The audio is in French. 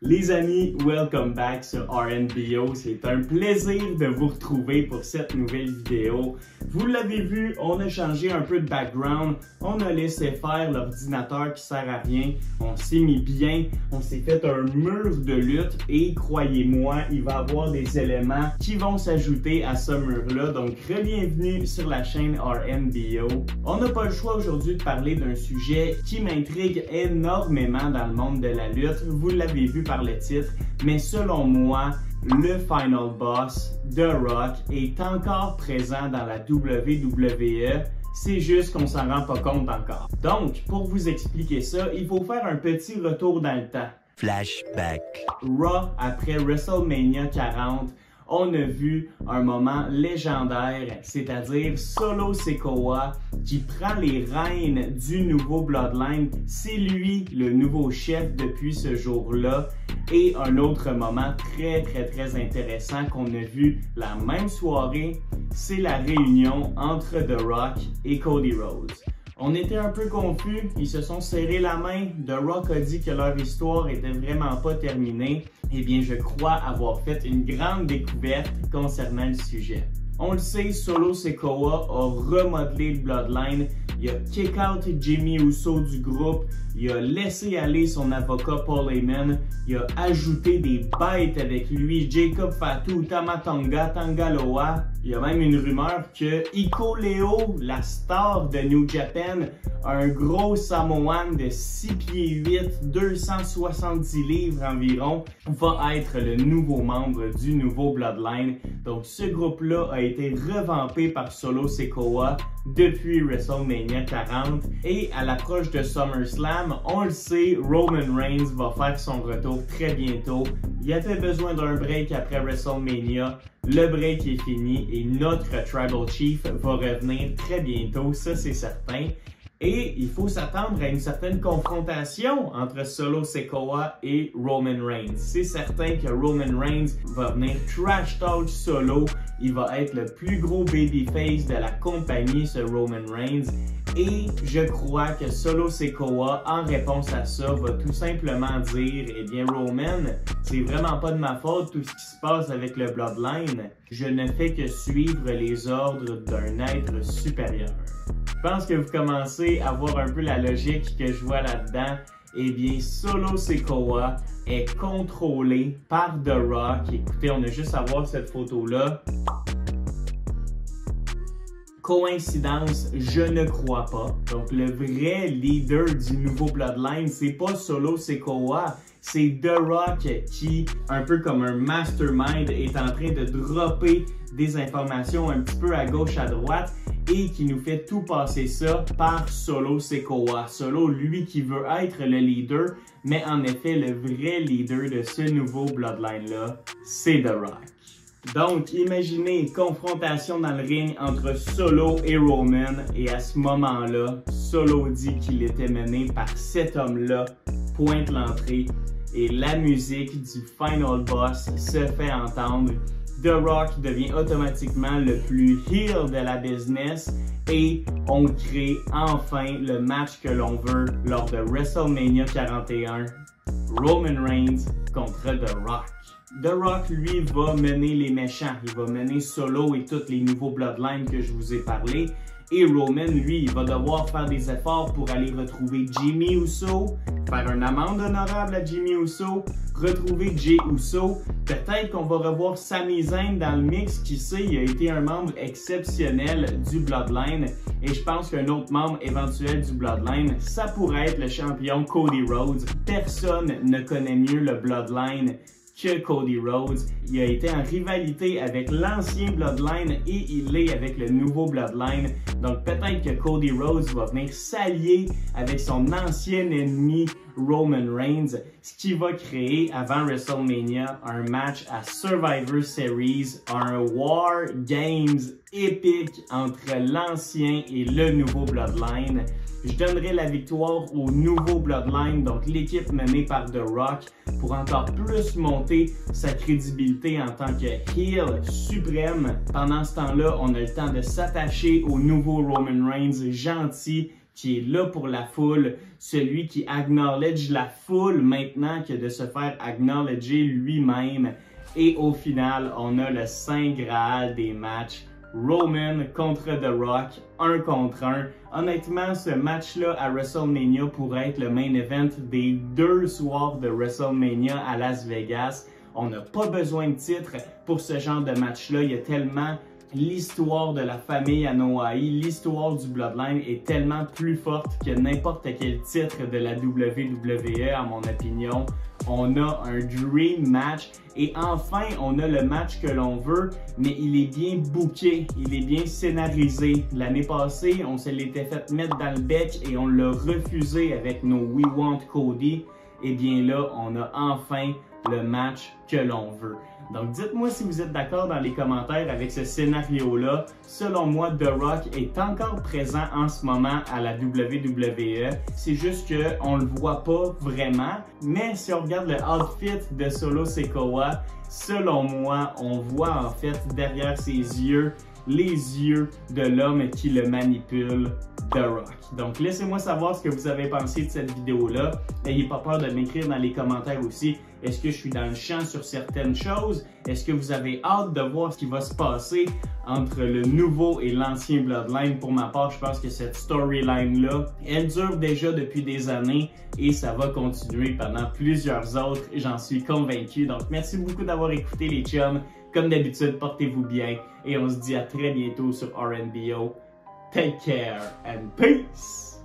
Les amis, welcome back sur RNBO. C'est un plaisir de vous retrouver pour cette nouvelle vidéo. Vous l'avez vu, on a changé un peu de background. On a laissé faire l'ordinateur qui sert à rien. On s'est mis bien. On s'est fait un mur de lutte et croyez-moi, il va y avoir des éléments qui vont s'ajouter à ce mur-là. Donc, bienvenue sur la chaîne RNBO. On n'a pas le choix aujourd'hui de parler d'un sujet qui m'intrigue énormément dans le monde de la lutte. Vous l'avez vu par le titre, mais selon moi, le Final Boss, The Rock, est encore présent dans la WWE. C'est juste qu'on s'en rend pas compte encore. Donc, pour vous expliquer ça, il faut faire un petit retour dans le temps. Flashback. Raw, après WrestleMania 40, on a vu un moment légendaire, c'est-à-dire Solo Sikoa qui prend les rênes du nouveau Bloodline. C'est lui le nouveau chef depuis ce jour-là. Et un autre moment très intéressant qu'on a vu la même soirée, c'est la réunion entre The Rock et Cody Rhodes. On était un peu confus, ils se sont serrés la main. The Rock a dit que leur histoire était vraiment pas terminée. Eh bien, je crois avoir fait une grande découverte concernant le sujet. On le sait, Solo Sikoa a remodelé le Bloodline. Il a kick out Jimmy Uso du groupe. Il a laissé aller son avocat Paul Heyman. Il a ajouté des bêtes avec lui. Jacob Fatu, Tama Tonga, Tangaloa. Il y a même une rumeur que Iko Leo, la star de New Japan, un gros Samoan de 6 pieds 8, 270 livres environ, va être le nouveau membre du nouveau Bloodline. Donc ce groupe-là a été revampé par Solo Sikoa depuis WrestleMania 40. Et à l'approche de SummerSlam, on le sait, Roman Reigns va faire son retour très bientôt. Il avait besoin d'un break après WrestleMania. Le break est fini et notre Tribal Chief va revenir très bientôt, ça c'est certain. Et il faut s'attendre à une certaine confrontation entre Solo Sikoa et Roman Reigns. C'est certain que Roman Reigns va venir trash talk Solo. Il va être le plus gros babyface de la compagnie, ce Roman Reigns. Et je crois que Solo Sikoa, en réponse à ça, va tout simplement dire « Eh bien Roman, c'est vraiment pas de ma faute tout ce qui se passe avec le Bloodline. Je ne fais que suivre les ordres d'un être supérieur. » Je pense que vous commencez à voir un peu la logique que je vois là-dedans. Eh bien, Solo Sikoa est contrôlé par The Rock. Écoutez, on a juste à voir cette photo-là. Coïncidence, je ne crois pas. Donc, le vrai leader du nouveau Bloodline, c'est pas Solo Sikoa, c'est The Rock qui, un peu comme un mastermind, est en train de dropper des informations un petit peu à gauche, à droite, et qui nous fait tout passer ça par Solo Sikoa. Solo, lui qui veut être le leader, mais en effet, le vrai leader de ce nouveau Bloodline-là, c'est The Rock. Donc, imaginez une confrontation dans le ring entre Solo et Roman, et à ce moment-là, Solo dit qu'il était mené par cet homme-là, pointe l'entrée, et la musique du Final Boss se fait entendre. The Rock devient automatiquement le plus heel de la business et on crée enfin le match que l'on veut lors de WrestleMania 41, Roman Reigns contre The Rock. The Rock, lui, va mener les méchants. Il va mener Solo et tous les nouveaux Bloodlines que je vous ai parlé. Et Roman, lui, il va devoir faire des efforts pour aller retrouver Jimmy Uso, faire une amende honorable à Jimmy Uso, retrouver Jey Uso. Peut-être qu'on va revoir Sami Zayn dans le mix. Qui sait, il a été un membre exceptionnel du Bloodline. Et je pense qu'un autre membre éventuel du Bloodline, ça pourrait être le champion Cody Rhodes. Personne ne connaît mieux le Bloodline que Cody Rhodes. Il a été en rivalité avec l'ancien Bloodline et il est avec le nouveau Bloodline. Donc peut-être que Cody Rhodes va venir s'allier avec son ancien ennemi Roman Reigns, ce qui va créer avant WrestleMania un match à Survivor Series, un War Games épique entre l'ancien et le nouveau Bloodline. Je donnerai la victoire au nouveau Bloodline, donc l'équipe menée par The Rock, pour encore plus monter sa crédibilité en tant que heel suprême. Pendant ce temps-là, on a le temps de s'attacher au nouveau Roman Reigns gentil qui est là pour la foule, celui qui acknowledge la foule maintenant que de se faire acknowledger lui-même. Et au final, on a le Saint Graal des matchs. Roman contre The Rock, 1 contre 1. Honnêtement, ce match-là à WrestleMania pourrait être le main event des 2 soirs de WrestleMania à Las Vegas. On n'a pas besoin de titre pour ce genre de match-là. Il y a tellement l'histoire de la famille Anoa'i, l'histoire du Bloodline est tellement plus forte que n'importe quel titre de la WWE, à mon opinion. On a un dream match et enfin on a le match que l'on veut, mais il est bien booké, il est bien scénarisé. L'année passée, on se l'était fait mettre dans le bec et on l'a refusé avec nos We Want Cody. Et bien là, on a enfin le match que l'on veut. Donc dites-moi si vous êtes d'accord dans les commentaires avec ce scénario-là. Selon moi, The Rock est encore présent en ce moment à la WWE. C'est juste qu'on ne le voit pas vraiment. Mais si on regarde le outfit de Solo Sikoa, selon moi, on voit en fait derrière ses yeux les yeux de l'homme qui le manipule, The Rock. Donc laissez-moi savoir ce que vous avez pensé de cette vidéo-là. N'ayez pas peur de m'écrire dans les commentaires aussi. Est-ce que je suis dans le champ sur certaines choses? Est-ce que vous avez hâte de voir ce qui va se passer entre le nouveau et l'ancien Bloodline? Pour ma part, je pense que cette storyline-là, elle dure déjà depuis des années et ça va continuer pendant plusieurs autres, j'en suis convaincu. Donc merci beaucoup d'avoir écouté les chums. Comme d'habitude, portez-vous bien et on se dit à très bientôt sur RNBO. Take care and peace!